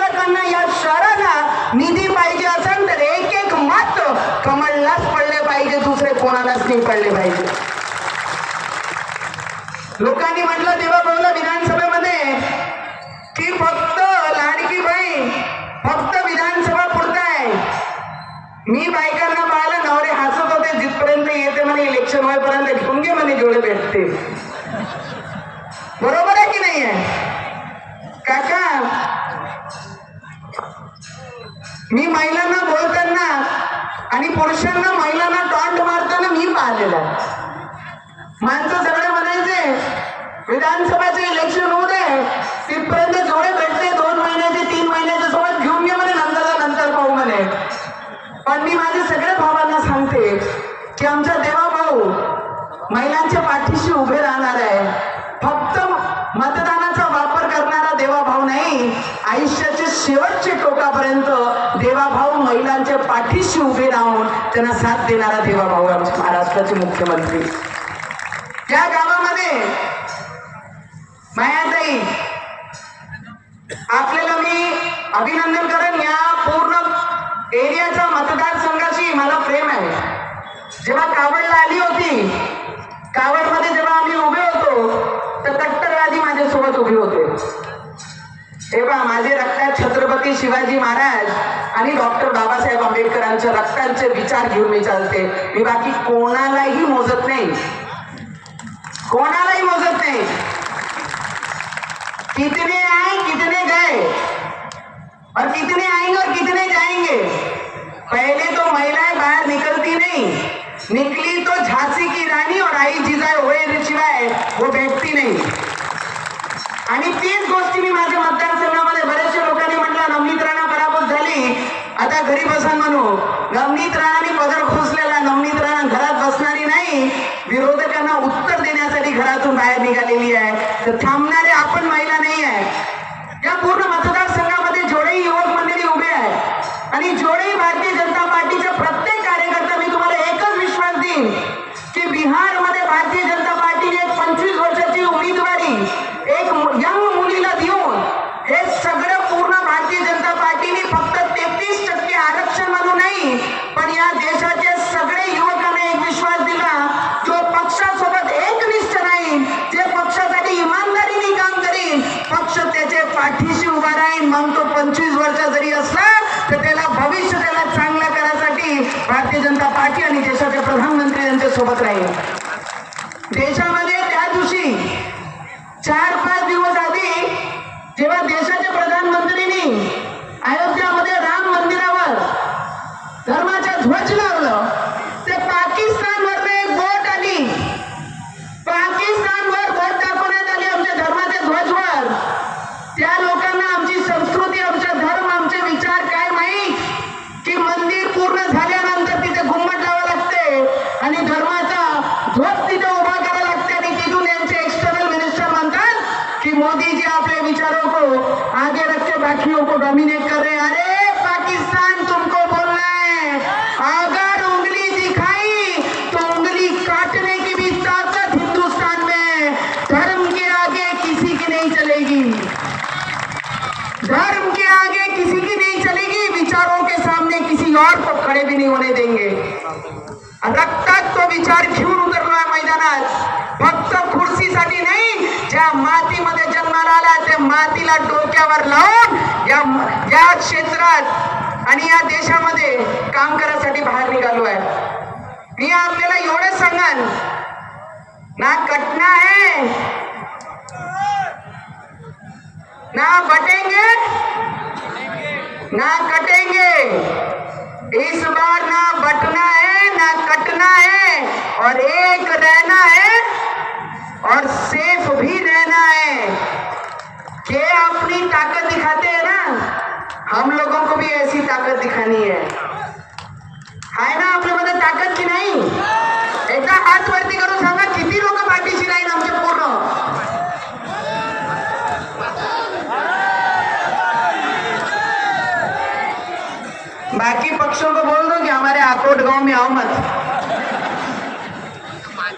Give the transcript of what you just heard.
पर्यटकांना या शहराला निधी पाहिजे असेल तर एक एक मत कमळलाच पडले पाहिजे, दुसरे कोणालाच नाही पडले पाहिजे. लोकांनी म्हटलं तेव्हा बोललं विधानसभेमध्ये की फक्त लाडकी बहीण फक्त विधानसभा पुरता आहे. मी बायकांना पाहिलं, नवरे हसत होते, जिथपर्यंत येते म्हणे इलेक्शन होईपर्यंत घेऊन घे म्हणे जेवढे भेटते. बरोबर आहे की नाही आहे काका? मी महिलांना बोलताना आणि पुरुषांना महिलांना टॉन्ट मारताना मी पाहिलेलं आहे. माणसं सगळे म्हणायचे विधानसभाचे इलेक्शन होऊ दे, तिथपर्यंत जेवढे भेटते 2 महिन्याचे 3 महिन्याच्या सोबत घेऊन घे म्हणे, नंतर पाहू म्हणे. पण मी माझ्या सगळ्या भावांना सांगते की आमचा देवा भाऊ महिलांच्या पाठीशी उभे राहणार आहे. फक्त मतदानाचा वापर करणारा देवा भाऊ नाही, आयुष्याचे शेवटचे टोकापर्यंत देवा भाऊ महिलांच्या पाठीशी उभे राहून त्यांना साथ देणारा देवा भाऊ आमच्या महाराष्ट्राचे मुख्यमंत्री. या गावामध्ये मायाताई आपल्याला मी अभिनंदन करेन. या पूर्ण एरियाचा मतदारसंघाशी मला प्रेम आहे. जेव्हा कावडला आली होती, कावडमध्ये जेव्हा आम्ही उभे होतो तर कट्टरवादी माझ्यासोबत उभे होते. तेव्हा माझे रक्तात छत्रपती शिवाजी महाराज आणि डॉक्टर बाबासाहेब आंबेडकरांच्या रक्तांचे विचार घेऊन मी चालते. मी बाकी कोणालाही मोजत नाही, कोणालाही मोजत नाही. कितने आए कितने गए और कितने आएंगे और कितने जाएंगे. पहले तो महिलाएं बाहर निकलती नहीं, निकली तो झांसी की रानी और आई जिजाई होए शिवाय वो भेटती नाही. आणि तीच गोष्टी मी माझ्या मतदारसंघामध्ये बरेचशा लोकांनी म्हटलं नवनीत राणा पराभूत झाली, आता घरी बसा म्हणू. नवनीत राणाने पदर खोसलेला, नवनीत राणा घरात बसणारी नाही, विरोधकांना उत्तर देण्यासाठी घरातून बाहेर निघालेली आहे. तर थांबणारे आपण महिला नाही आहे. या पूर्ण मतदारसंघामध्ये जेवढेही युवक मंडळी उभे आहे आणि जेवढेही भारतीय जनता पार्टीचे प्रत्येक कार्यकर्ता, मी तुम्हाला एकच विश्वास देईन की बिहारमध्ये भारतीय जनता पार्टीने 25 वर्षाची उमेदवारी एक यंग मुलीला देऊन हे सगळं पूर्ण भारतीय जनता पार्टीने फक्त 33% आरक्षण म्हणून नाही, पण या देशाचे सगळे युवकांना एक विश्वास दिला, जो पक्षासोबत एकनिष्ठ राहील, जे पक्षासाठी इमानदारीने काम करील, पक्ष त्याचे पाठीशी उभा राहील. मग तो 25 वर्ष जरी असला तर त्याला भविष्य त्याला चांगलं करायसाठी भारतीय जनता पार्टी आणि देशाचे प्रधानमंत्री यांच्या सोबत राहील. देशामध्ये त्या दिवशी 4-5 दिवस आधी जेव्हा देशाच्या प्रधानमंत्रींनी अयोध्यामध्ये राम मंदिरावर धर्माचा ध्वज लावलं, ते पाकिस्तानवर एक बोट आली, पाकिस्तानवर बोट दाखवण्यात आली आमच्या धर्माच्या ध्वजवर. त्या लोकांना आमची संस्कृती, आमचा धर्म, आमचे विचार काय माहीत की मंदिर पूर्ण झाल्यानंतर तिथे घुम्मट लावावं लागते आणि धर्माचा ध्वज तिथे उभा करावा लागते. आणि तिथून यांचे एक्सटर्नल मिनिस्टर म्हणतात कि मोदी जी अपने विचारों को आगे रख के बाकियों को डोमिनेट कर रहे हैं. अरे पाकिस्तान तुमको बोलना है, अगर उंगली दिखाई तो उंगली काटने की भी ताकत हिंदुस्तान में. धर्म के आगे किसी की नहीं चलेगी, धर्म के आगे किसी की नहीं चलेगी, विचारों के सामने किसी और को खड़े भी नहीं होने देंगे. रक्तात तो विचार घेऊन उतरलोय मैदानात, फक्त खुर्चीसाठी नाही. ज्या मातीमध्ये जन्माला आला त्या मातीला डोक्यावर लावून या क्षेत्रात आणि या देशामध्ये काम करायसाठी बाहेर निघालो आहे. मी आपल्याला एवढंच सांगाल, ना कटना है ना बटेंगे ना कटेंगे. इस बार ना बटना है ना कटना है और एक रहना है और सेफ भी रहना है. के अपनी ताकत दिखाते हैं ना, हम लोगों को भी ऐसी ताकत दिखानी है ना आपल्यामध्ये ताकद की नाही? एकदा हात वरती करून सांगा किती लोक पाठीशी राहील आमचे पूर्ण. बाकी पक्षों को बोल दो कि हमारे आकोट गांव में आओ मत.